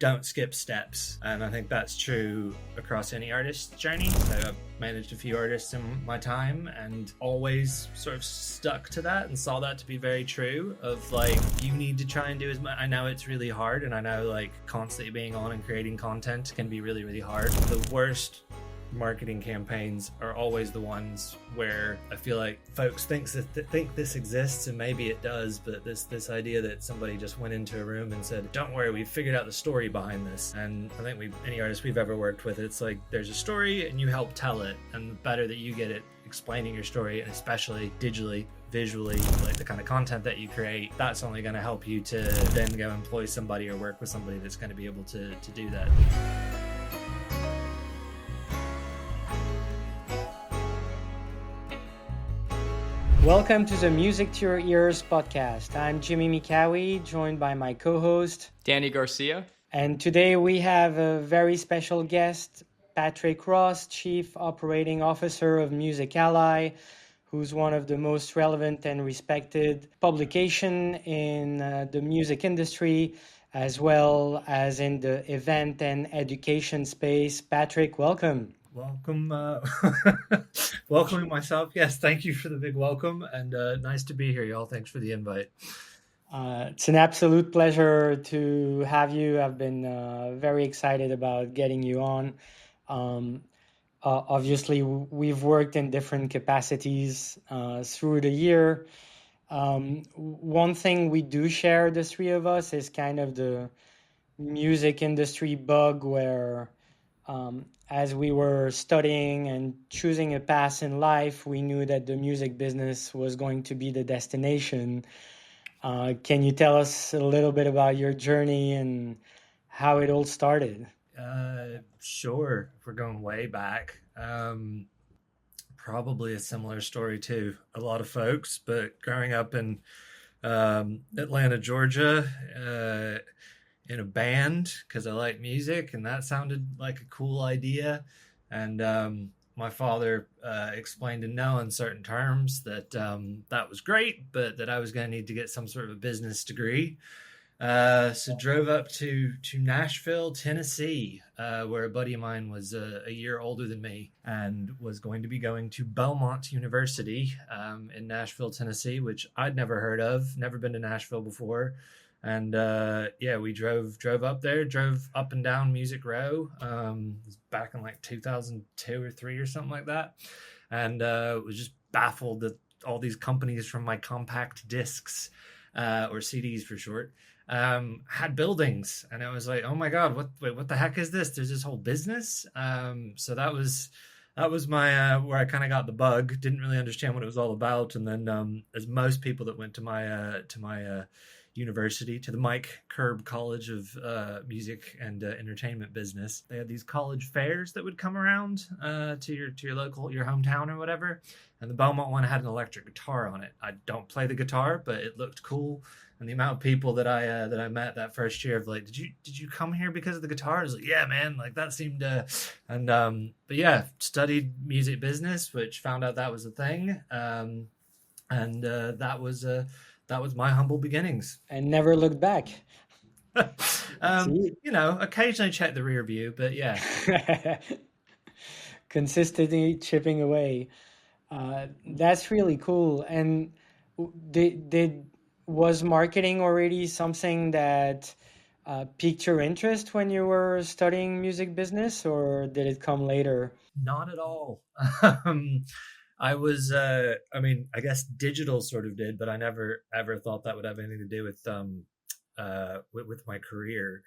don't skip steps. And I think that's true across any artist's journey. So I've managed a few artists in my time and always sort of stuck to that and saw that to be very true of like, you need to try and do as much. I know it's really hard, and I know like constantly being on and creating content can be really, really hard. The worst marketing campaigns are always the ones where I feel like folks think this exists, and maybe it does, but this idea that somebody just went into a room and said, don't worry, we figured out the story behind this. And I think any artist we've ever worked with, it's like there's a story and you help tell it, and the better that you get at explaining your story, and especially digitally, visually, like the kind of content that you create, that's only going to help you to then go employ somebody or work with somebody that's going to be able to do that. Welcome to the Music to Your Ears podcast. I'm Jimmy Mikaoui, joined by my co-host, Danny Garcia. And today we have a very special guest, Patrick Ross, Chief Operating Officer of Music Ally, who's one of the most relevant and respected publication in the music industry, as well as in the event and education space. Patrick, welcome. Welcoming myself. Yes, thank you for the big welcome, and nice to be here, y'all. Thanks for the invite. It's an absolute pleasure to have you. I've been very excited about getting you on. Obviously, we've worked in different capacities through the year. One thing we do share, the three of us, is kind of the music industry bug where as we were studying and choosing a path in life, we knew that the music business was going to be the destination. Can you tell us a little bit about your journey and how it all started? Sure. If we're going way back, probably a similar story to a lot of folks, but growing up in Atlanta, Georgia, in a band because I like music, and that sounded like a cool idea. And my father explained in no uncertain terms that that was great, but that I was going to need to get some sort of a business degree. So drove up to Nashville, Tennessee, where a buddy of mine was a year older than me and was going to be going to Belmont University in Nashville, Tennessee, which I'd never heard of, never been to Nashville before. And we drove up there, drove up and down Music Row. It was back in like 2002 or 3 or something like that. And was just baffled that all these companies from my compact discs, or CDs for short, had buildings. And I was like, oh my God, what the heck is this? There's this whole business. So that was my where I kind of got the bug. Didn't really understand what it was all about. And then as most people that went to my university, to the Mike Curb College of Music and Entertainment Business, they had these college fairs that would come around to your local, your hometown or whatever. And the Belmont one had an electric guitar on it. I don't play the guitar, but it looked cool. And the amount of people that I met that first year of like, did you come here because of the guitar? I was like, yeah, man, like that seemed but yeah, studied music business, which found out that was a thing. That was my humble beginnings. And never looked back. Occasionally check the rear view, but yeah. Consistently chipping away. That's really cool. And was marketing already something that piqued your interest when you were studying music business, or did it come later? Not at all. I was, I guess digital sort of did, but I never ever thought that would have anything to do with my career.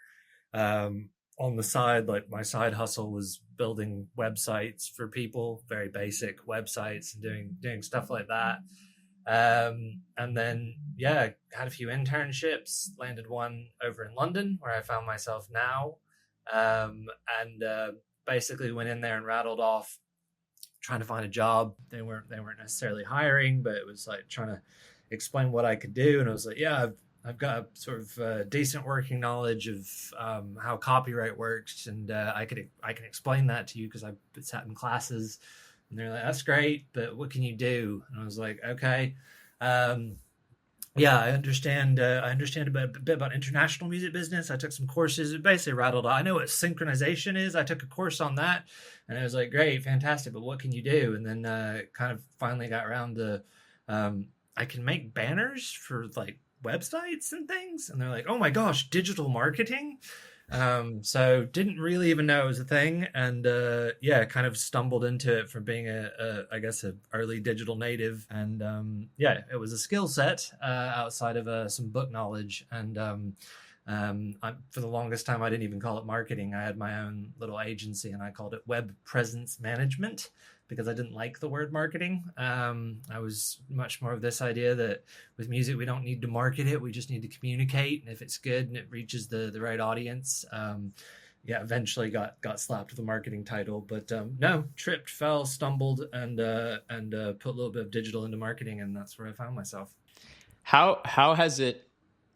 On the side, like my side hustle was building websites for people, very basic websites, and doing stuff like that. And then, had a few internships, landed one over in London where I found myself now. Basically went in there and rattled off trying to find a job. They weren't necessarily hiring, but it was like trying to explain what I could do. And I was like, yeah, I've got a sort of decent working knowledge of how copyright works, and I can explain that to you because I've sat in classes. And they're like, that's great, but what can you do? And I was like, okay. Yeah, I understand. I understand a bit about international music business. I took some courses. It basically rattled. I know what synchronization is. I took a course on that, and it was like, great, fantastic. But what can you do? And then kind of finally got around to, I can make banners for like websites and things. And they're like, oh my gosh, digital marketing. So didn't really even know it was a thing, and yeah, kind of stumbled into it from being I guess a early digital native, and yeah, it was a skill set outside of some book knowledge, and for the longest time I didn't even call it marketing. I had my own little agency, and I called it web presence management because I didn't like the word marketing. I was much more of this idea that with music we don't need to market it, we just need to communicate, and if it's good and it reaches the right audience, yeah, eventually got slapped with a marketing title, but no, tripped, fell, stumbled, and put a little bit of digital into marketing, and that's where I found myself. How has it,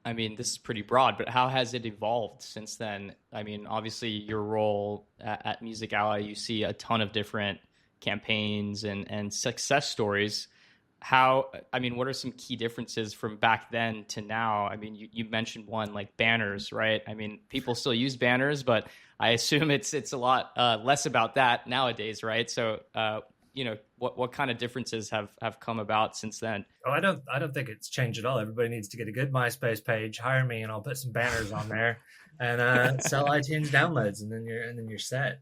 I mean, this is pretty broad, but how has it evolved since then? I mean, obviously your role at Music Ally, you see a ton of different campaigns and success stories. How, I mean, what are some key differences from back then to now? I mean, you mentioned one like banners, right? I mean, people still use banners, but I assume it's a lot less about that nowadays, right? So, what kind of differences have come about since then? Oh, I don't think it's changed at all. Everybody needs to get a good MySpace page, hire me, and I'll put some banners on there and sell iTunes downloads, and then you're set.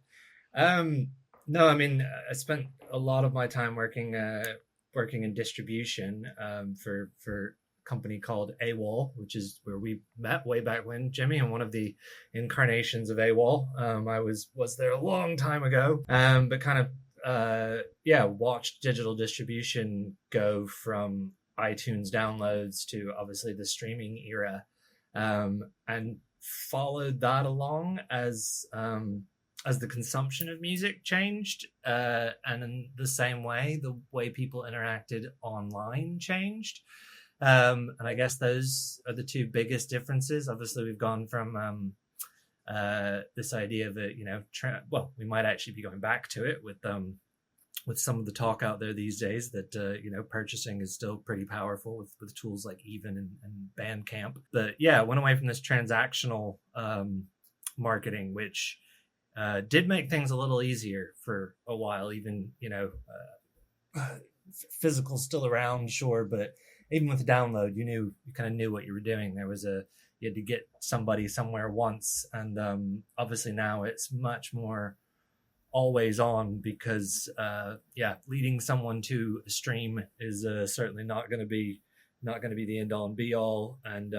Um, no, I mean, I spent a lot of my time working in distribution for a company called AWOL, which is where we met way back when, Jimmy, and one of the incarnations of AWOL. I was there a long time ago, but kind of yeah, watched digital distribution go from iTunes downloads to obviously the streaming era, and followed that along as the consumption of music changed, and in the same way, the way people interacted online changed. And I guess those are the two biggest differences. Obviously, we've gone from this idea that well, we might actually be going back to it with some of the talk out there these days that purchasing is still pretty powerful with tools like Even and Bandcamp. But yeah, went away from this transactional marketing, which did make things a little easier for a while. Even physical still around, sure, but even with the download, you kind of knew what you were doing. You had to get somebody somewhere once, and obviously now it's much more always on because yeah, leading someone to a stream is certainly not going to be the end all and be all, and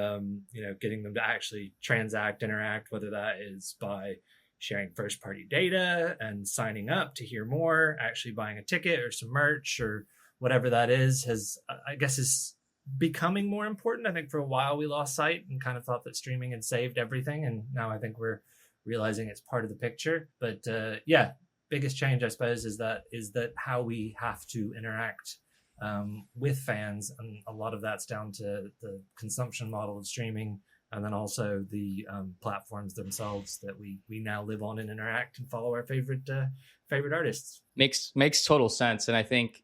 getting them to actually transact, interact, whether that is by sharing first party data and signing up to hear more, actually buying a ticket or some merch or whatever that is, has, I guess, is becoming more important. I think for a while we lost sight and kind of thought that streaming had saved everything, and now I think we're realizing it's part of the picture. But yeah, biggest change I suppose is that how we have to interact with fans, and a lot of that's down to the consumption model of streaming, and then also the platforms themselves that we now live on and interact and follow our favorite artists. Makes total sense, and I think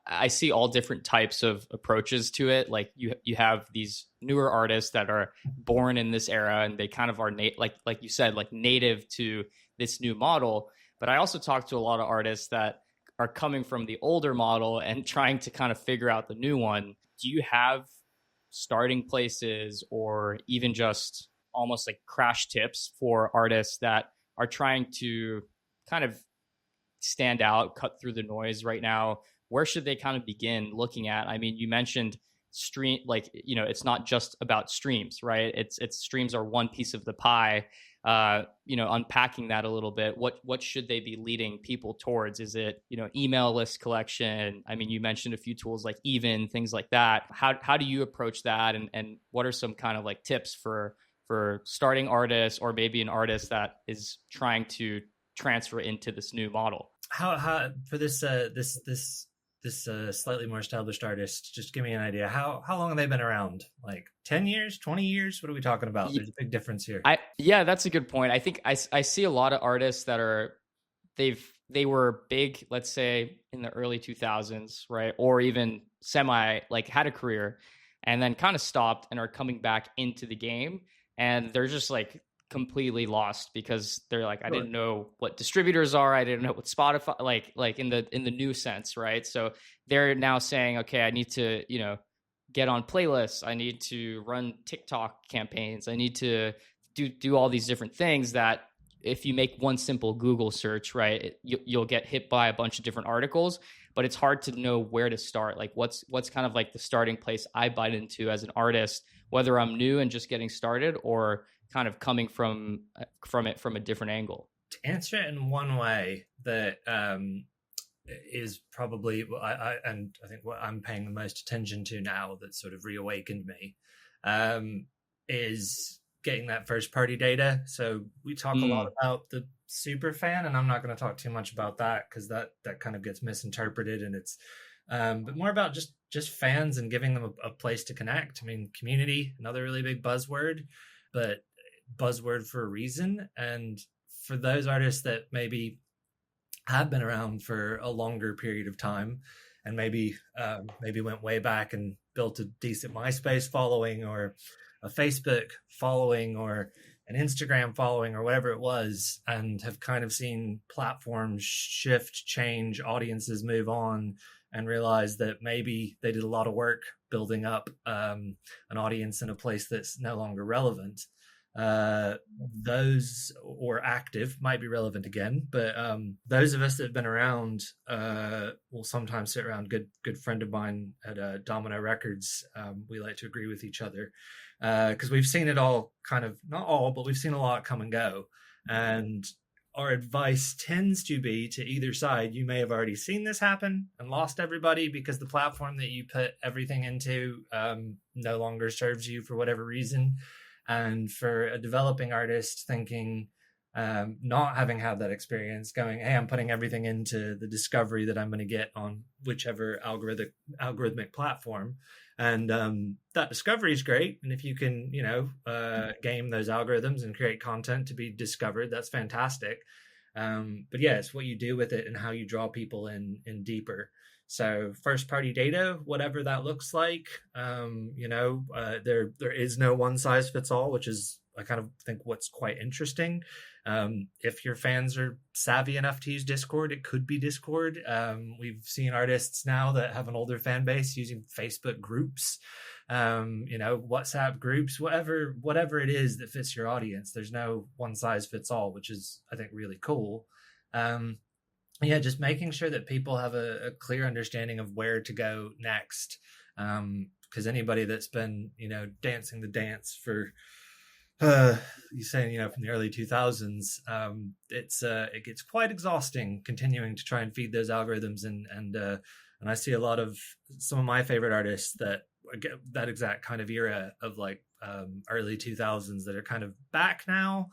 I see all different types of approaches to it. Like you have these newer artists that are born in this era, and they kind of are like you said, like native to this new model. But I also talk to a lot of artists that are coming from the older model and trying to kind of figure out the new one. Do you have starting places or even just almost like crash tips for artists that are trying to kind of stand out, cut through the noise right now? Where should they kind of begin looking at? I mean, you mentioned stream, like, it's not just about streams, right? It's streams are one piece of the pie. Unpacking that a little bit, what should they be leading people towards? Is it, email list collection? I mean, you mentioned a few tools like Even, things like that. How do you approach that? And what are some kind of like tips for starting artists, or maybe an artist that is trying to transfer into this new model? How for this slightly more established artist, just give me an idea. How long have they been around? Like 10 years, 20 years? What are we talking about? There's a big difference here. Yeah, that's a good point. I think I see a lot of artists that are they were big, let's say in the early 2000s, right? Or even semi like had a career, and then kind of stopped and are coming back into the game, and they're just like completely lost because they're like, I Sure. didn't know what distributors are, I didn't know what Spotify, like in the new sense, right? So they're now saying, okay, I need to, get on playlists, I need to run TikTok campaigns, I need to do all these different things that if you make one simple Google search, right, you'll get hit by a bunch of different articles, but it's hard to know where to start. Like what's kind of like the starting place I bite into as an artist, whether I'm new and just getting started or kind of coming from it from a different angle. To answer it in one way that is probably and I think what I'm paying the most attention to now that sort of reawakened me is getting that first party data. So we talk a lot about the super fan, and I'm not going to talk too much about that because that kind of gets misinterpreted, and it's but more about just fans and giving them a place to connect. I mean, community, another really big buzzword, but buzzword for a reason. And for those artists that maybe have been around for a longer period of time and maybe went way back and built a decent MySpace following or a Facebook following or an Instagram following or whatever it was, and have kind of seen platforms shift, change, audiences move on, and realize that maybe they did a lot of work building up an audience in a place that's no longer relevant. Those or active might be relevant again, but those of us that have been around will sometimes sit around. Good friend of mine at Domino Records, we like to agree with each other because we've seen it all, kind of, not all, but we've seen a lot come and go, and our advice tends to be to either side. You may have already seen this happen and lost everybody because the platform that you put everything into no longer serves you for whatever reason. And for a developing artist thinking, not having had that experience, going, hey, I'm putting everything into the discovery that I'm going to get on whichever algorithmic platform. And that discovery is great. And if you can, game those algorithms and create content to be discovered, that's fantastic. But yeah, it's what you do with it and how you draw people in deeper. So first party data, whatever that looks like, there is no one size fits all, which is, I kind of think, what's quite interesting. If your fans are savvy enough to use Discord, it could be Discord. We've seen artists now that have an older fan base using Facebook groups, WhatsApp groups, whatever it is that fits your audience. There's no one size fits all, which is, I think, really cool. Yeah, just making sure that people have a clear understanding of where to go next. Because anybody that's been, dancing the dance for, you saying, from the early 2000s, it gets quite exhausting continuing to try and feed those algorithms. And I see a lot of some of my favorite artists that get that exact kind of era of like early 2000s that are kind of back now,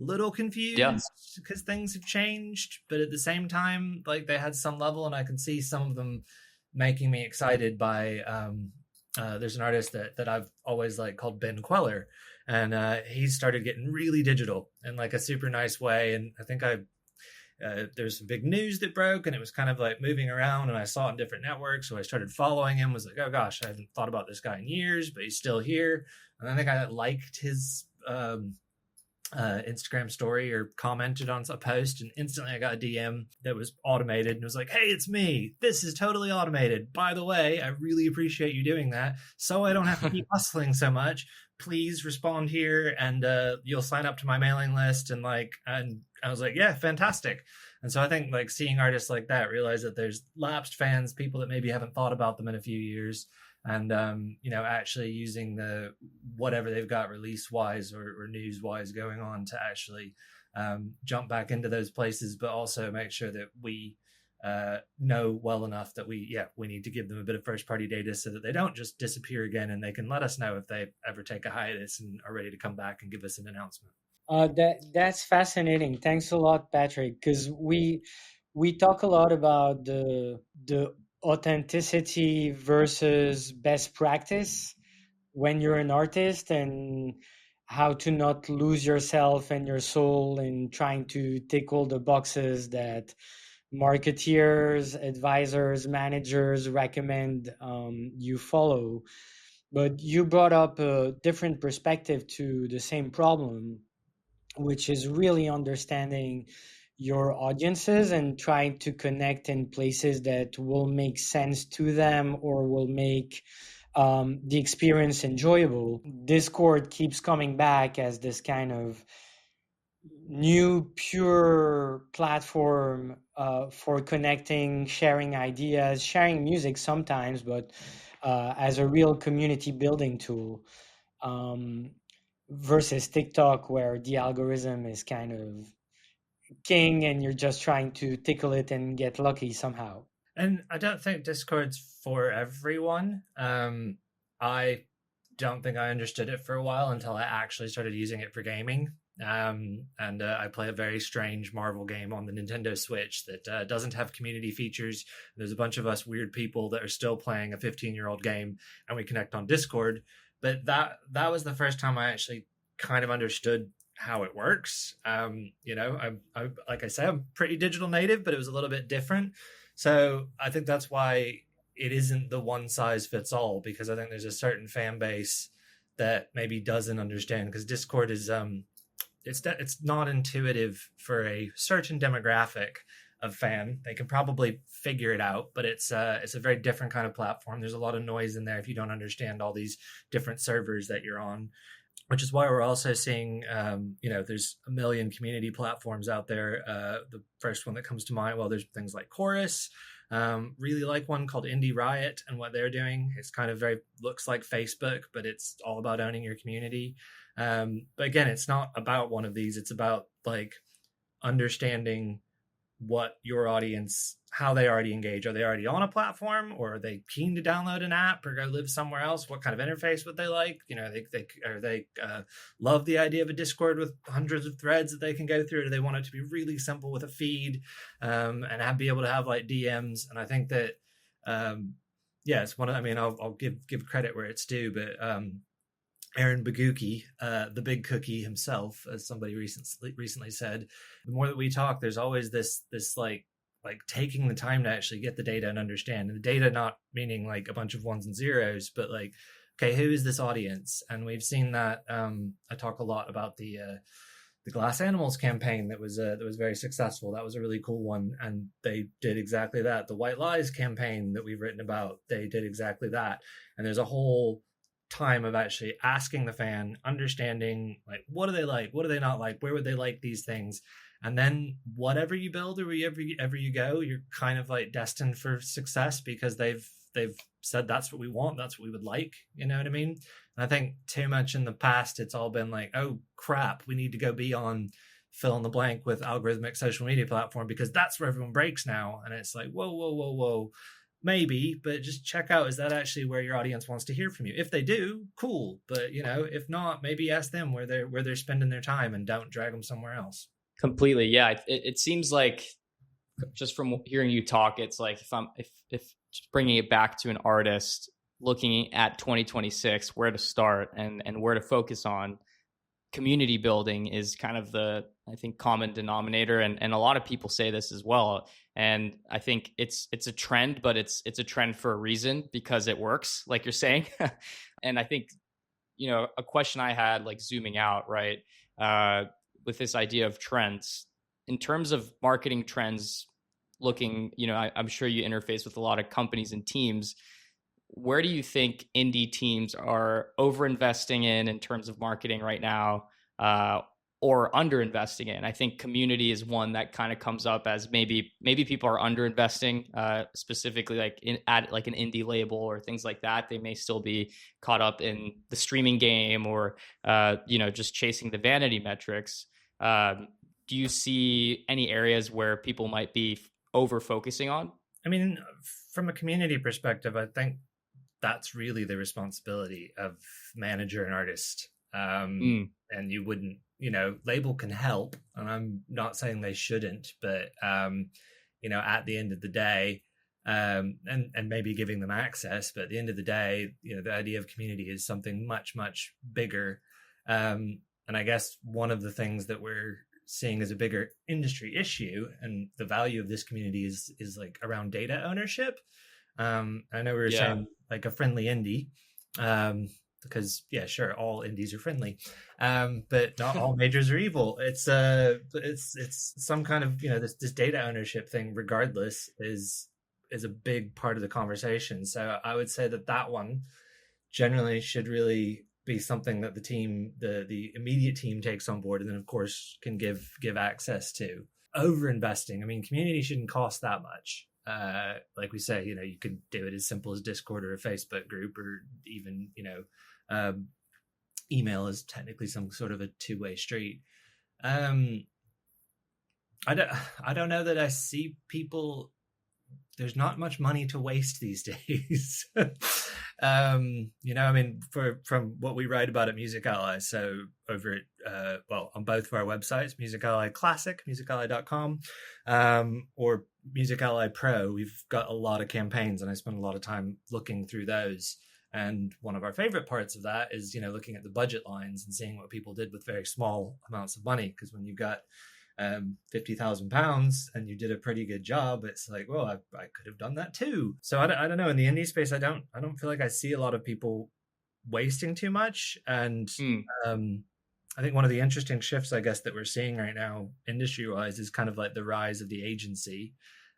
little confused because things have changed, but at the same time, like, they had some level, and I can see some of them making me excited by there's an artist that I've always liked called Ben Queller, and he started getting really digital in like a super nice way. And I think there's some big news that broke, and it was kind of like moving around, and I saw it in different networks, so I started following him, was like, oh gosh, I haven't thought about this guy in years, but he's still here. And I think I liked his Instagram story or commented on a post, and instantly I got a DM that was automated, and it was like, hey, it's me, this is totally automated, by the way, I really appreciate you doing that so I don't have to keep hustling so much, please respond here and you'll sign up to my mailing list. And I was like, yeah, fantastic. And so I think, like, seeing artists like that realize that there's lapsed fans, people that maybe haven't thought about them in a few years, and actually using the whatever they've got release wise or news wise going on to actually jump back into those places, but also make sure that we know well enough that we need to give them a bit of first party data so that they don't just disappear again, and they can let us know if they ever take a hiatus and are ready to come back and give us an announcement. That's fascinating. Thanks a lot, Patrick, because we talk a lot about the authenticity versus best practice when you're an artist, and how to not lose yourself and your soul in trying to tick all the boxes that marketeers, advisors, managers recommend you follow. But you brought up a different perspective to the same problem, which is really understanding your audiences and trying to connect in places that will make sense to them or will make the experience enjoyable. Discord keeps coming back as this kind of new pure platform for connecting, sharing ideas, sharing music sometimes, but as a real community building tool, um, versus TikTok, where the algorithm is kind of king and you're just trying to tickle it and get lucky somehow. And I don't think Discord's for everyone. I don't think I understood it for a while until I actually started using it for gaming. And I play a very strange Marvel game on the Nintendo Switch that doesn't have community features. There's a bunch of us weird people that are still playing a 15-year-old game, and we connect on Discord. But that was the first time I actually kind of understood how it works. I like I say, I'm pretty digital native, but it was a little bit different. So I think that's why it isn't the one size fits all, because I think there's a certain fan base that maybe doesn't understand, because Discord is it's not intuitive for a certain demographic of fan. They can probably figure it out, but it's a very different kind of platform. There's a lot of noise in there if you don't understand all these different servers that you're on, which is why we're also seeing, there's a million community platforms out there. The first one that comes to mind, well, there's things like Chorus. Really like one called Indie Riot, and what they're doing. It's kind of looks like Facebook, but it's all about owning your community. But again, it's not about one of these. It's about like understanding what your audience, how they already engage. Are they already on a platform, or are they keen to download an app or go live somewhere else? What kind of interface would they like? They love the idea of a Discord with hundreds of threads that they can go through? Or do they want it to be really simple with a feed, and be able to have like DMs? And I think that, it's one of, I mean, I'll give credit where it's due, but Aaron Baguki, the big cookie himself, as somebody recently said, the more that we talk, there's always this like taking the time to actually get the data and understand. And the data not meaning like a bunch of ones and zeros, but like, okay, who is this audience? And we've seen that. I talk a lot about the Glass Animals campaign that was very successful. That was a really cool one, and they did exactly that. The White Lies campaign that we've written about, they did exactly that. And there's a whole time of actually asking the fan, understanding like, what do they like, what do they not like, where would they like these things, and then whatever you build or wherever you go, you're kind of like destined for success, because they've said that's what we want, that's what we would like. You know what I mean? And I think too much in the past, it's all been like, oh crap, we need to go be on fill in the blank with algorithmic social media platform because that's where everyone breaks now. And it's like, whoa, maybe, but just check out, is that actually where your audience wants to hear from you? If they do, cool. But if not, maybe ask them where they're spending their time, and don't drag them somewhere else. Completely. Yeah. It seems like, just from hearing you talk, it's like if just bringing it back to an artist looking at 2026, where to start and where to focus on, community building is kind of the, I think, common denominator. And a lot of people say this as well. And I think it's a trend, but it's a trend for a reason, because it works, like you're saying. And I think, a question I had, like zooming out, right, with this idea of trends, in terms of marketing trends, looking, I'm sure you interface with a lot of companies and teams. Where do you think indie teams are over-investing in terms of marketing right now, or under-investing in? I think community is one that kind of comes up as maybe people are under-investing, specifically like at like an indie label or things like that. They may still be caught up in the streaming game, or just chasing the vanity metrics. Do you see any areas where people might be over-focusing on? I mean, from a community perspective, I think that's really the responsibility of manager and artist. And you wouldn't, label can help, and I'm not saying they shouldn't, but at the end of the day, and maybe giving them access, but at the end of the day, the idea of community is something much, much bigger. And I guess one of the things that we're seeing as a bigger industry issue, and the value of this community is like around data ownership. I know we were saying like a friendly indie. Because yeah, sure, all indies are friendly, but not all majors are evil. It's some kind of, this data ownership thing. Regardless, is a big part of the conversation. So I would say that one generally should really be something that the immediate team takes on board, and then of course can give access to. Over investing, I mean, community shouldn't cost that much. Like we say, you could do it as simple as Discord or a Facebook group, or even, email is technically some sort of a two-way street. I don't know that I see people. There's not much money to waste these days. I mean, from what we write about at Music Ally, so over at, on both of our websites, Music Ally Classic, musically.com, or Music Ally Pro, we've got a lot of campaigns, and I spend a lot of time looking through those. And one of our favorite parts of that is, looking at the budget lines and seeing what people did with very small amounts of money. Because when you've got £50,000 and you did a pretty good job, it's like, well, I could have done that too. So I don't know. In the indie space, I don't feel like I see a lot of people wasting too much. And I think one of the interesting shifts, I guess, that we're seeing right now, industry wise, is kind of like the rise of the agency.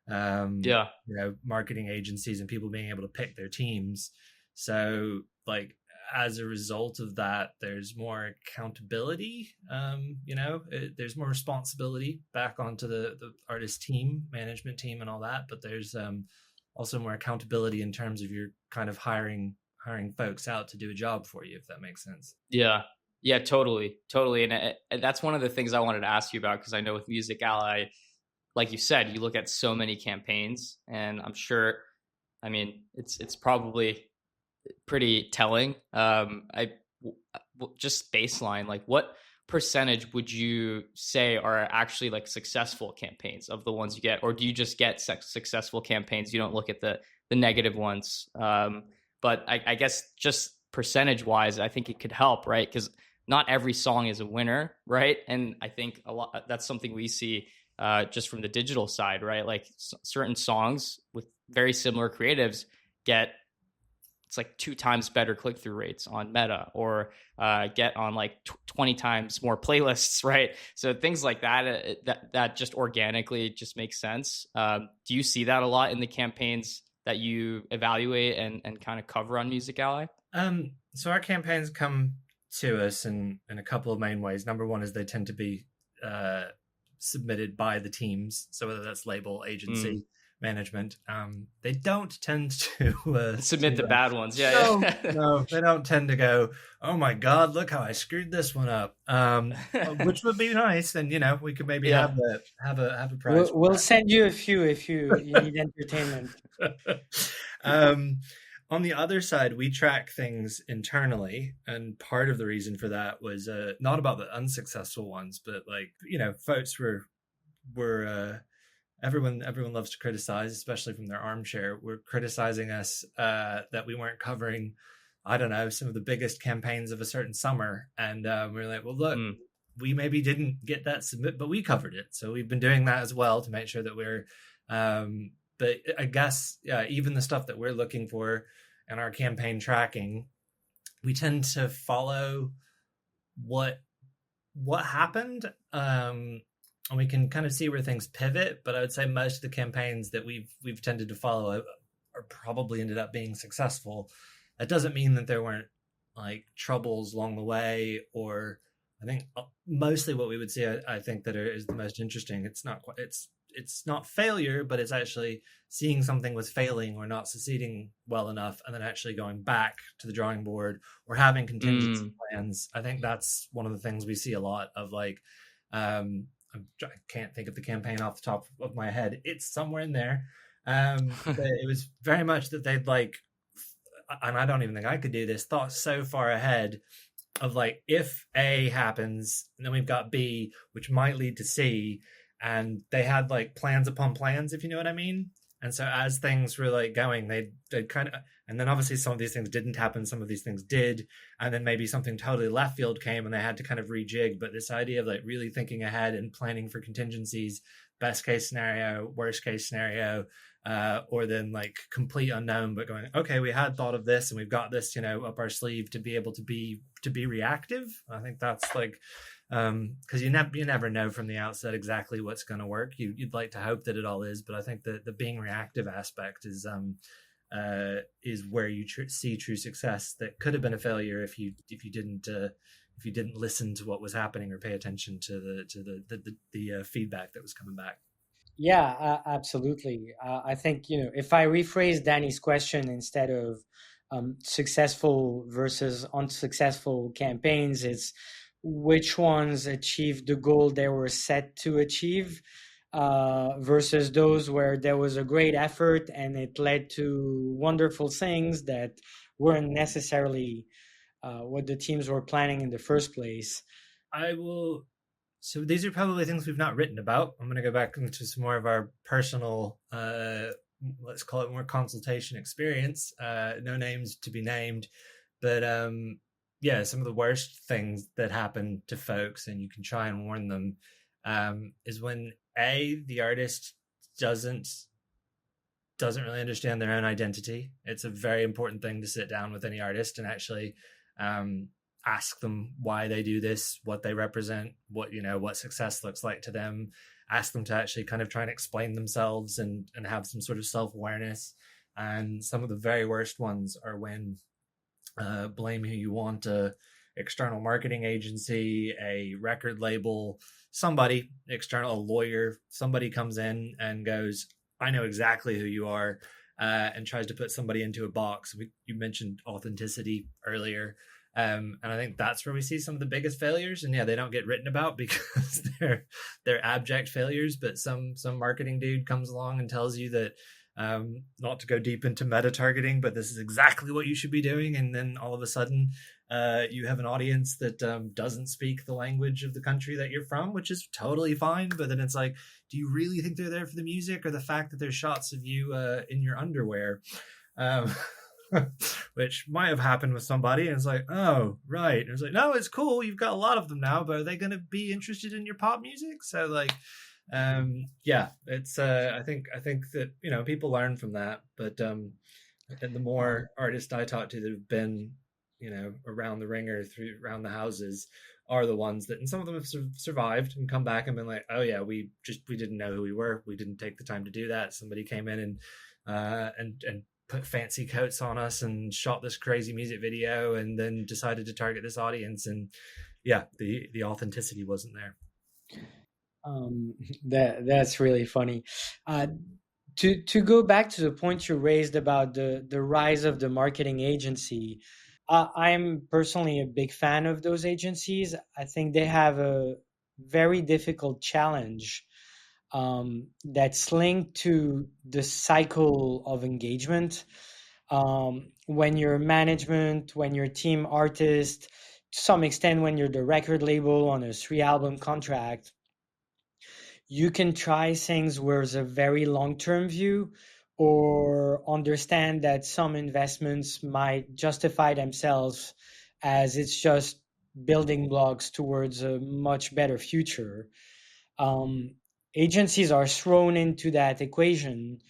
Marketing agencies and people being able to pick their teams. So like, as a result of that, there's more accountability. There's more responsibility back onto the artist team, management team, and all that. But there's also more accountability in terms of your kind of hiring folks out to do a job for you, if that makes sense. Yeah, totally. And that's one of the things I wanted to ask you about, because I know with Music Ally, like you said, you look at so many campaigns, and I'm sure, I mean, it's probably pretty telling. Just baseline, like, what percentage would you say are actually like successful campaigns of the ones you get, or do you just get successful campaigns? You don't look at the negative ones. But I guess just percentage wise, I think it could help, right? Because not every song is a winner, right? And I think a lot, that's something we see just from the digital side, right? Like certain songs with very similar creatives get, it's like 2 times better click-through rates on Meta, or get on like 20 times more playlists, right? So things like that, that just organically just makes sense. Do you see that a lot in the campaigns that you evaluate and kind of cover on Music Ally? So our campaigns come to us in a couple of main ways. Number one is they tend to be submitted by the teams. So whether that's label, agency, management, they don't tend to submit the bad ones. No, they don't tend to go, oh my god, look how I screwed this one up, which would be nice. And we could maybe have a prize. We'll send you a few if you need entertainment. On the other side, we track things internally, and part of the reason for that was not about the unsuccessful ones, but like, folks were everyone loves to criticize, especially from their armchair. We're criticizing us that we weren't covering, I don't know, some of the biggest campaigns of a certain summer. And we're like, well, look, we maybe didn't get that submit, but we covered it. So we've been doing that as well to make sure that we're, but I guess, even the stuff that we're looking for in our campaign tracking, we tend to follow what happened. And we can kind of see where things pivot, but I would say most of the campaigns that we've tended to follow are probably ended up being successful. That doesn't mean that there weren't like troubles along the way, or I think mostly what we would see, I think that is the most interesting. It's not failure, but it's actually seeing something was failing or not succeeding well enough, and then actually going back to the drawing board or having contingency plans. I think that's one of the things we see a lot of, like, I can't think of the campaign off the top of my head. It's somewhere in there. But it was very much that they'd like, and I don't even think I could do this, thought so far ahead of like, if A happens, and then we've got B, which might lead to C. And they had like plans upon plans, if you know what I mean. And so as things were like going, they'd kind of, and then obviously some of these things didn't happen, some of these things did, and then maybe something totally left field came and they had to kind of rejig. But this idea of like really thinking ahead and planning for contingencies, best case scenario, worst case scenario, or then like complete unknown, but going, okay, we had thought of this and we've got this, up our sleeve to be able to be reactive. I think that's like, because you never know from the outset exactly what's going to work. You'd like to hope that it all is, but I think that the being reactive aspect is where you see true success. That could have been a failure if you didn't listen to what was happening or pay attention to the feedback that was coming back. Yeah, absolutely. I think, if I rephrase Danny's question, instead of successful versus unsuccessful campaigns, it's which ones achieved the goal they were set to achieve, versus those where there was a great effort and it led to wonderful things that weren't necessarily what the teams were planning in the first place. I will. So these are probably things we've not written about. I'm going to go back into some more of our personal, let's call it more consultation experience. No names to be named, but yeah, some of the worst things that happen to folks, and you can try and warn them, is when the artist doesn't really understand their own identity. It's a very important thing to sit down with any artist and actually ask them why they do this, what they represent, what success looks like to them. Ask them to actually kind of try and explain themselves and have some sort of self-awareness. And some of the very worst ones are when blame who you want, a external marketing agency, a record label, somebody external, a lawyer, somebody comes in and goes, I know exactly who you are, and tries to put somebody into a box. You mentioned authenticity earlier. And I think that's where we see some of the biggest failures. And yeah, they don't get written about because they're abject failures. But some marketing dude comes along and tells you that, not to go deep into meta targeting, but this is exactly what you should be doing. And then all of a sudden, you have an audience that doesn't speak the language of the country that you're from, which is totally fine. But then it's like, do you really think they're there for the music or the fact that there's shots of you in your underwear? Which might have happened with somebody, and it's like, oh, right. And it's like, no, it's cool. You've got a lot of them now, but are they going to be interested in your pop music? So like, yeah, it's, I think that, people learn from that, but, and the more artists I talk to that have been, around the ringer around the houses are the ones that, and some of them have survived and come back and been like, oh yeah, we didn't know who we were. We didn't take the time to do that. Somebody came in and put fancy coats on us and shot this crazy music video and then decided to target this audience. And yeah, the authenticity wasn't there. That's really funny. To go back to the point you raised about the rise of the marketing agency, I'm personally a big fan of those agencies. I think they have a very difficult challenge that's linked to the cycle of engagement. When you're management, when you're team artist, to some extent when you're the record label on a 3-album contract, you can try things with a very long-term view, or understand that some investments might justify themselves as it's just building blocks towards a much better future. Agencies are thrown into that equation,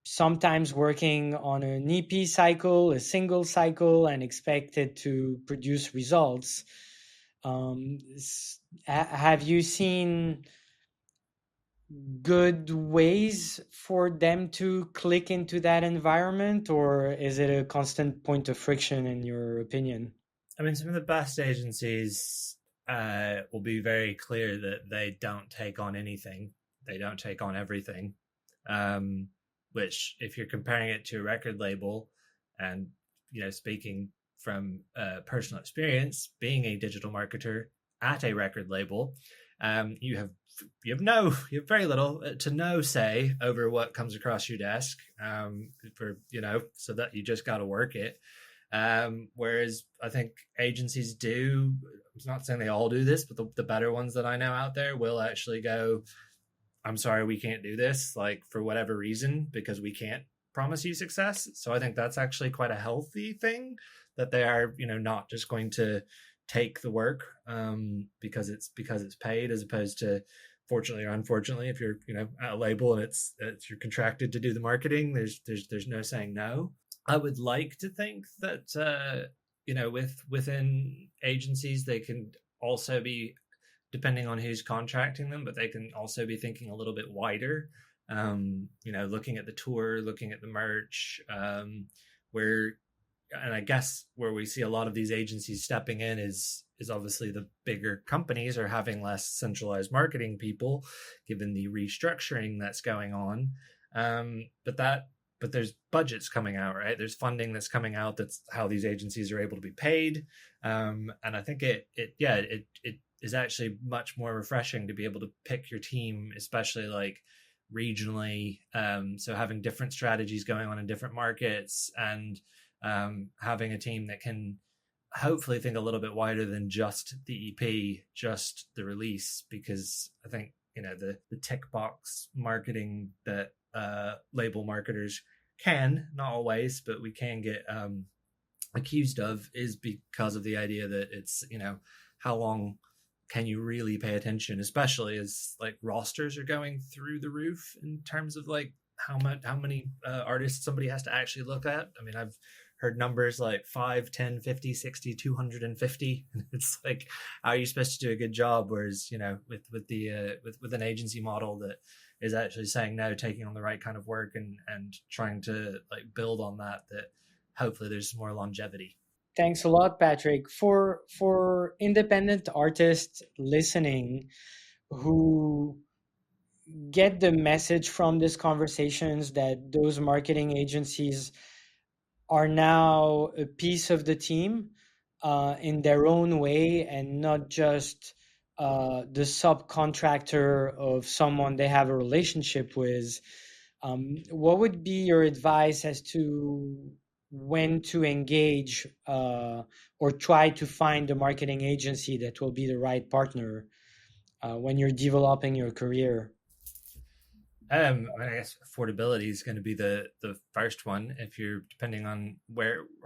sometimes working on an EP cycle, a single cycle, and expected to produce results. Have you seen good ways for them to click into that environment, or is it a constant point of friction in your opinion? I mean, some of the best agencies will be very clear that they don't take on anything. They don't take on everything. Which, if you're comparing it to a record label, and speaking from personal experience, being a digital marketer at a record label, you have very little to no say over what comes across your desk, so that you just got to work it. Whereas I think agencies do, I'm not saying they all do this, but the better ones that I know out there will actually go, I'm sorry, we can't do this, like for whatever reason, because we can't promise you success. So I think that's actually quite a healthy thing, that they are, not just going to take the work because it's paid, as opposed to, fortunately or unfortunately, if you're at a label and it's you're contracted to do the marketing, there's no saying no. I would like to think that within agencies they can also be, depending on who's contracting them, but they can also be thinking a little bit wider. Looking at the tour, looking at the merch, where, and I guess where we see a lot of these agencies stepping in is obviously the bigger companies are having less centralized marketing people, given the restructuring that's going on. But there's budgets coming out, right? There's funding that's coming out. That's how these agencies are able to be paid. And I think it is actually much more refreshing to be able to pick your team, especially like regionally. So having different strategies going on in different markets, and having a team that can hopefully think a little bit wider than just the EP, just the release, because I think, the tick box marketing that label marketers can, not always, but we can get accused of, is because of the idea that it's, how long can you really pay attention, especially as like rosters are going through the roof in terms of like how many artists somebody has to actually look at. I mean, I've heard numbers like 5, 10, 50, 60, 250. And it's like, how are you supposed to do a good job? Whereas, with an agency model that is actually saying no, taking on the right kind of work and trying to like build on that hopefully there's more longevity. Thanks a lot, Patrick. For independent artists listening who get the message from these conversations that those marketing agencies are now a piece of the team in their own way, and not just the subcontractor of someone they have a relationship with. What would be your advice as to when to engage or try to find a marketing agency that will be the right partner when you're developing your career? I guess affordability is going to be the first one. If you're, depending on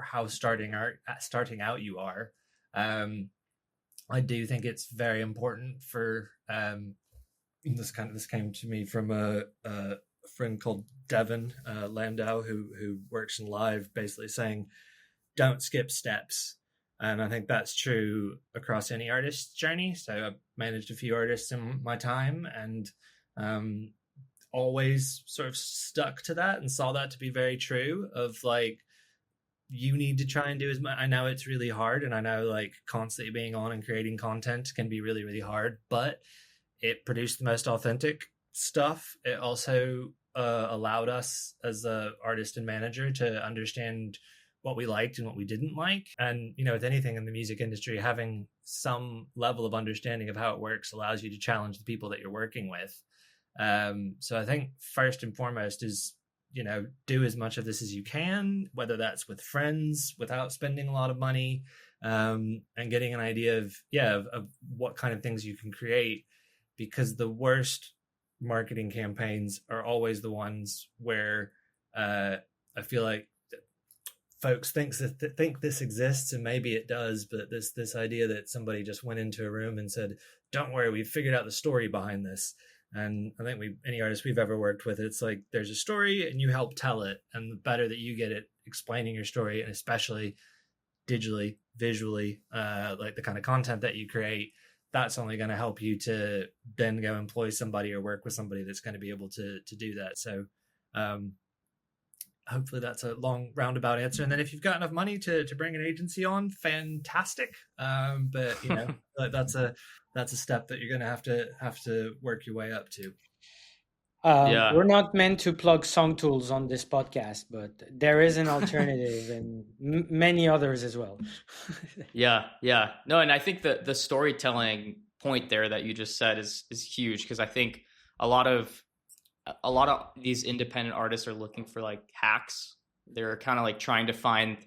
how starting out you are, I do think it's very important for this came to me from a friend called Devin Landau, who works in live, basically saying, don't skip steps. And I think that's true across any artist's journey. So I've managed a few artists in my time, and always sort of stuck to that and saw that to be very true, of like, you need to try and do as much. I know it's really hard, and I know like constantly being on and creating content can be really, really hard, but it produced the most authentic stuff. It also allowed us as an artist and manager to understand what we liked and what we didn't like. And, with anything in the music industry, having some level of understanding of how it works allows you to challenge the people that you're working with. So I think first and foremost is, do as much of this as you can, whether that's with friends without spending a lot of money, and getting an idea of what kind of things you can create, because the worst marketing campaigns are always the ones where I feel like folks think this exists, and maybe it does, but this idea that somebody just went into a room and said, don't worry, we've figured out the story behind this. And I think any artist we've ever worked with, it's like there's a story and you help tell it. And the better that you get at explaining your story, and especially digitally, visually, like the kind of content that you create, that's only going to help you to then go employ somebody or work with somebody that's going to be able to do that. So hopefully that's a long roundabout answer. And then if you've got enough money to bring an agency on, fantastic. But that's a step that you're going to have to work your way up to. We're not meant to plug Song Tools on this podcast, but there is an alternative and many others as well. Yeah. No, and I think the storytelling point there that you just said is huge, because I think a lot of these independent artists are looking for like hacks. They're kind of like trying to find,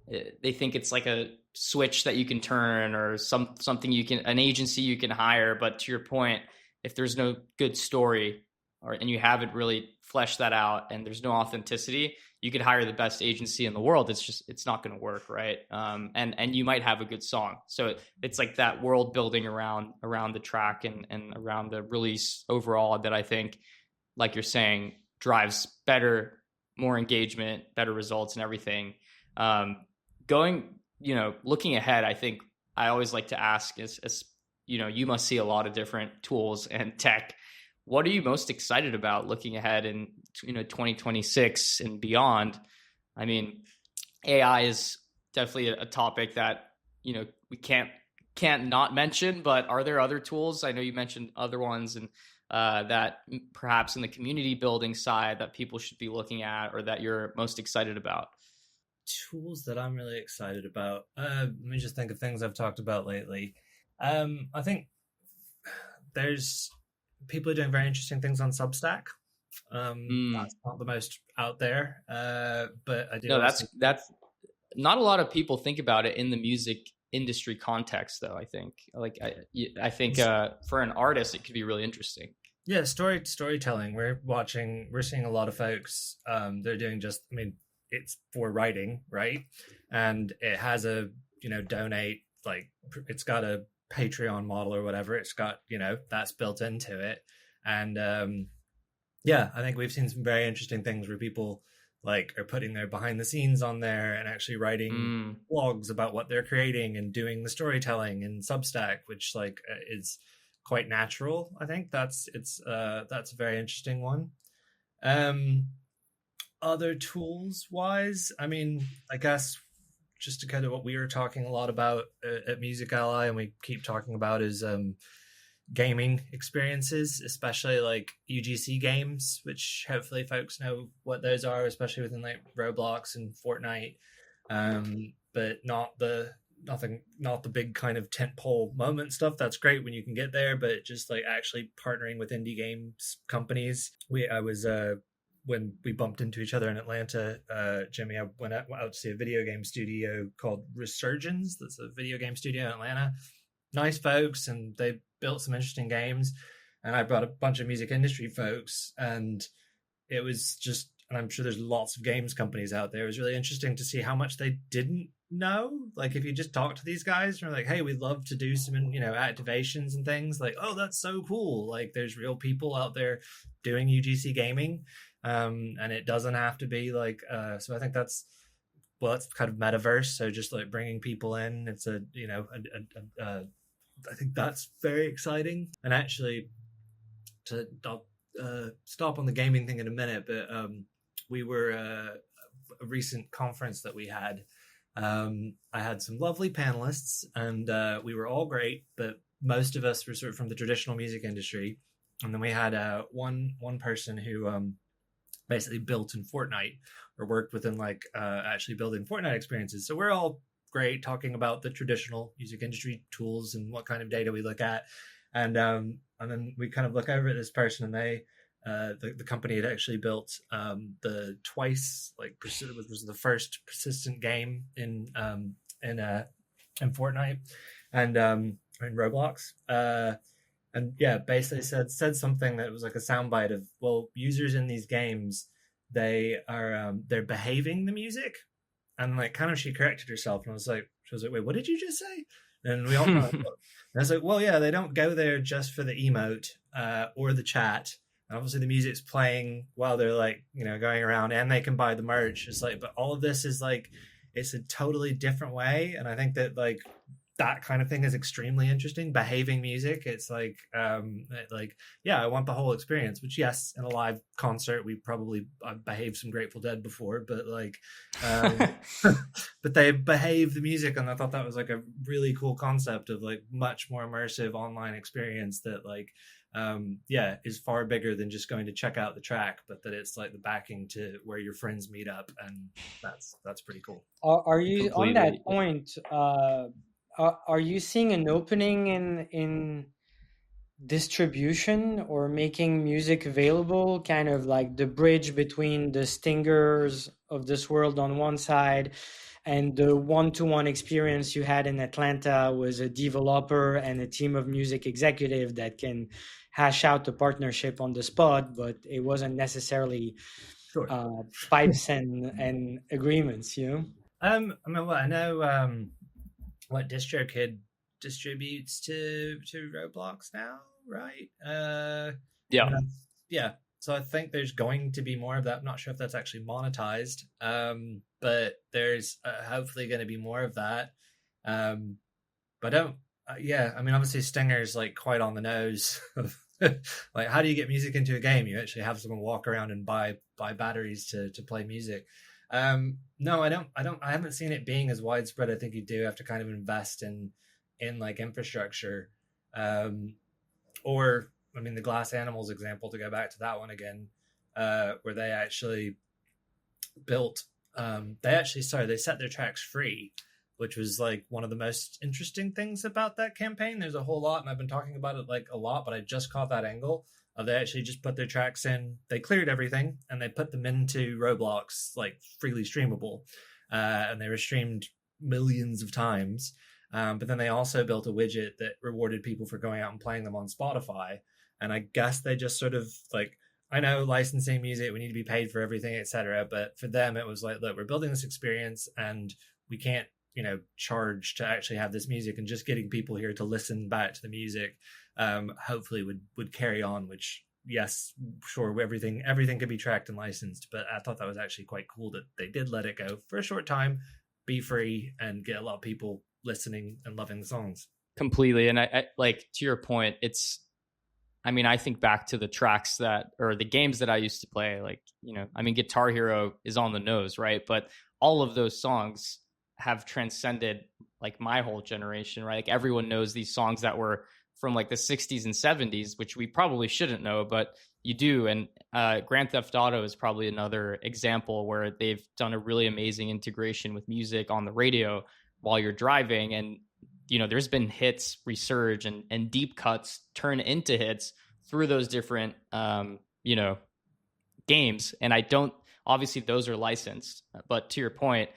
they think it's like a switch that you can turn, or something an agency you can hire. But to your point, if there's no good story, and you haven't really fleshed that out, and there's no authenticity, you could hire the best agency in the world. It's not going to work, right? And you might have a good song. So it's like that world building around the track and around the release overall that I think, like you're saying, drives better, more engagement, better results, and everything. Going, looking ahead, I think I always like to ask is you must see a lot of different tools and tech. What are you most excited about looking ahead in 2026 and beyond? I mean, AI is definitely a topic that we can't not mention. But are there other tools? I know you mentioned other ones, and that perhaps in the community building side that people should be looking at, or that you're most excited about. Tools that I'm really excited about. Let me just think of things I've talked about lately. I think there's people are doing very interesting things on Substack. That's not the most out there, but I do. No, that's not a lot of people think about it in the music industry context, though. I think, I think for an artist, it could be really interesting. Yeah, storytelling. We're seeing a lot of folks. They're doing it's for writing, right? And it has a donate, like it's got a Patreon model or whatever. It's got that's built into it, and I think we've seen some very interesting things where people are putting their behind the scenes on there and actually writing blogs about what they're creating and doing the storytelling in Substack, which is quite natural. I think that's a very interesting one. Other tools wise, I guess just to kind of what we were talking a lot about at Music Ally, and we keep talking about, is gaming experiences, especially UGC games, which hopefully folks know what those are, especially within Roblox and Fortnite, but not the big kind of tentpole moment stuff. That's great when you can get there, but just actually partnering with indie games companies. When we bumped into each other in Atlanta, Jimmy, I went out to see a video game studio called Resurgence. That's a video game studio in Atlanta. Nice folks, and they built some interesting games. And I brought a bunch of music industry folks, and it was just, and I'm sure there's lots of games companies out there. It was really interesting to see how much they didn't know. If you just talk to these guys, and they're hey, we'd love to do some activations and things, oh, that's so cool. There's real people out there doing UGC gaming. And it doesn't have to be so I think that's kind of metaverse. So just bringing people in, it's I think that's very exciting. And actually, I'll stop on the gaming thing in a minute, but we were a recent conference that we had. I had some lovely panelists, and we were all great, but most of us were sort of from the traditional music industry. And then we had one person who basically built in Fortnite, or worked within actually building Fortnite experiences. So we're all great talking about the traditional music industry tools and what kind of data we look at. And then we kind of look over at this person, and they the company had actually built the Twice, was the first persistent game in Fortnite and in Roblox. And basically said something that was a soundbite of, well, users in these games, they're behaving the music, and she corrected herself, and she was like, wait, what did you just say? And we all know. And I was like, well, yeah, they don't go there just for the emote or the chat. And obviously the music's playing while they're going around, and they can buy the merch. It's but all of this is it's a totally different way, and I think that that kind of thing is extremely interesting. Behaving music, it's I want the whole experience. Which, yes, in a live concert, we probably behaved some Grateful Dead before, but but they behave the music, and I thought that was a really cool concept of much more immersive online experience that is far bigger than just going to check out the track, but that it's the backing to where your friends meet up, and that's pretty cool. Are you completely on that point? Are you seeing an opening in distribution, or making music available, kind of the bridge between the Stingers of this world on one side And the one-to-one experience you had in Atlanta was a developer and a team of music executive that can hash out the partnership on the spot, but it wasn't necessarily Sure. pipes and agreements, you know? I mean, well, I know what DistroKid distributes to Roblox now, right? Yeah. I mean, yeah. So I think there's going to be more of that. I'm not sure if that's actually monetized, but there's hopefully going to be more of that. But don't, yeah. I mean, obviously, Stinger's like quite on the nose of like how do you get music into a game? You actually have someone walk around and buy batteries to play music. No, I haven't seen it being as widespread. I think you do have to kind of invest in like infrastructure, or I mean the Glass Animals example, to go back to that one again, where they actually built they set their tracks free, which was like one of the most interesting things about that campaign. There's a whole lot, and I've been talking about it like a lot, but I just caught that angle. They actually just put their tracks in, they cleared everything, and they put them into Roblox, like freely streamable. And they were streamed millions of times. But then they also built a widget that rewarded people for going out and playing them on Spotify. And I guess they just sort of like, I know licensing music, we need to be paid for everything, etc. But for them, it was like, look, we're building this experience and we can't, charge to actually have this music, and just getting people here to listen back to the music hopefully would carry on, which, yes, sure, everything could be tracked and licensed, but I thought that was actually quite cool that they did let it go for a short time, be free, and get a lot of people listening and loving the songs. Completely. And I like, to your point, I think back to the tracks or the games that I used to play, like, Guitar Hero is on the nose, right? But all of those songs have transcended like my whole generation, right? Like everyone knows these songs that were from like the 60s and 70s, which we probably shouldn't know, but you do. And Grand Theft Auto is probably another example where they've done a really amazing integration with music on the radio while you're driving. And, there's been hits resurge and deep cuts turn into hits through those different, games. And obviously those are licensed, but to your point,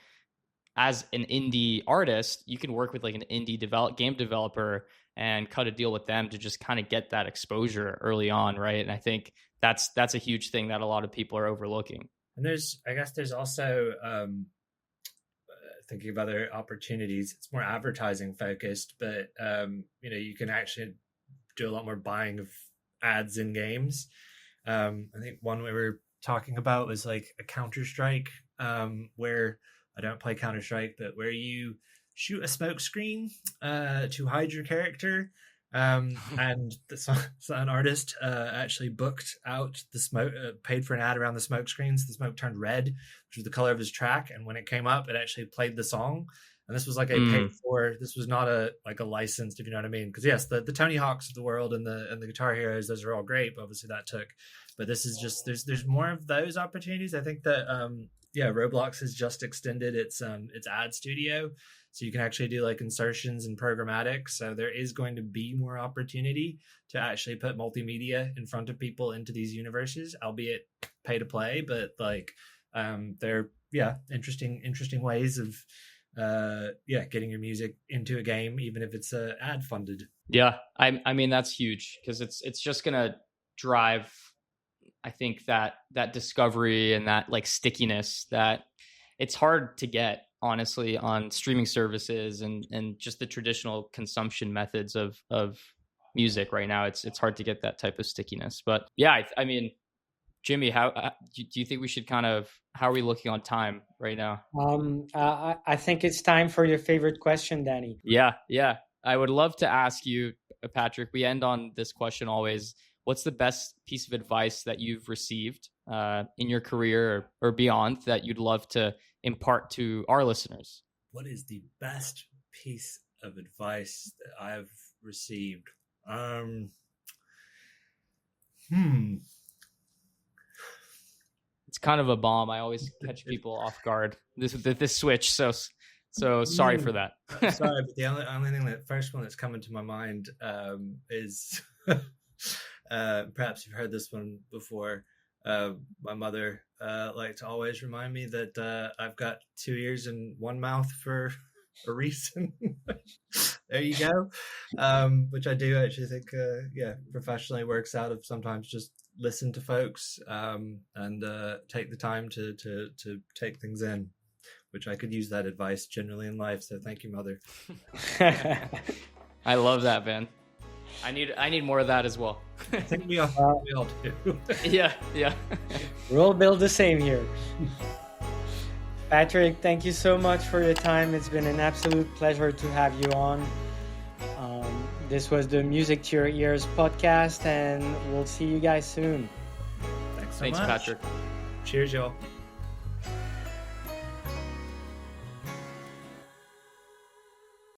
as an indie artist, you can work with like an indie game developer and cut a deal with them to just kind of get that exposure early on, right? And I think that's a huge thing that a lot of people are overlooking. And there's also thinking of other opportunities. It's more advertising focused, but you can actually do a lot more buying of ads in games. I think one we were talking about was like a Counter-Strike, where I don't play Counter-Strike, but where you shoot a smoke screen to hide your character. And an artist actually booked out the smoke, paid for an ad around the smoke screens. The smoke turned red, which was the color of his track. And when it came up, it actually played the song. And this was like a paid for. This was not a licensed, if you know what I mean. Because yes, the Tony Hawks of the world and the Guitar Heroes, those are all great. But obviously that took. But this is just there's more of those opportunities. I think that Roblox has just extended its ad studio, so you can actually do like insertions and programmatic. So there is going to be more opportunity to actually put multimedia in front of people into these universes, albeit pay to play. But like, they're interesting ways of getting your music into a game, even if it's ad funded. Yeah, I mean that's huge, because it's just gonna drive, I think, that discovery and that like stickiness that it's hard to get, honestly, on streaming services and just the traditional consumption methods of music right now. It's hard to get that type of stickiness. But yeah, I mean, Jimmy, how do you think we should how are we looking on time right now? I think it's time for your favorite question, Danny. Yeah. I would love to ask you, Patrick, we end on this question always. What's the best piece of advice that you've received in your career or beyond that you'd love to impart to our listeners? What is the best piece of advice that I've received? It's kind of a bomb. I always catch people off guard. This switch. So sorry for that. Sorry, but the only thing, that first one that's coming to my mind is perhaps you've heard this one before. My mother liked to always remind me that I've got 2 ears and one mouth for a reason. There you go. Which I do actually think, professionally works out of sometimes just listen to folks and take the time to take things in, which I could use that advice generally in life. So thank you, Mother. I love that, man. I need more of that as well. I think we all do. Yeah. We'll all build the same here. Patrick, thank you so much for your time. It's been an absolute pleasure to have you on. This was the Music to Your Ears podcast, and we'll see you guys soon. Thanks Thanks, much. Patrick. Cheers, y'all.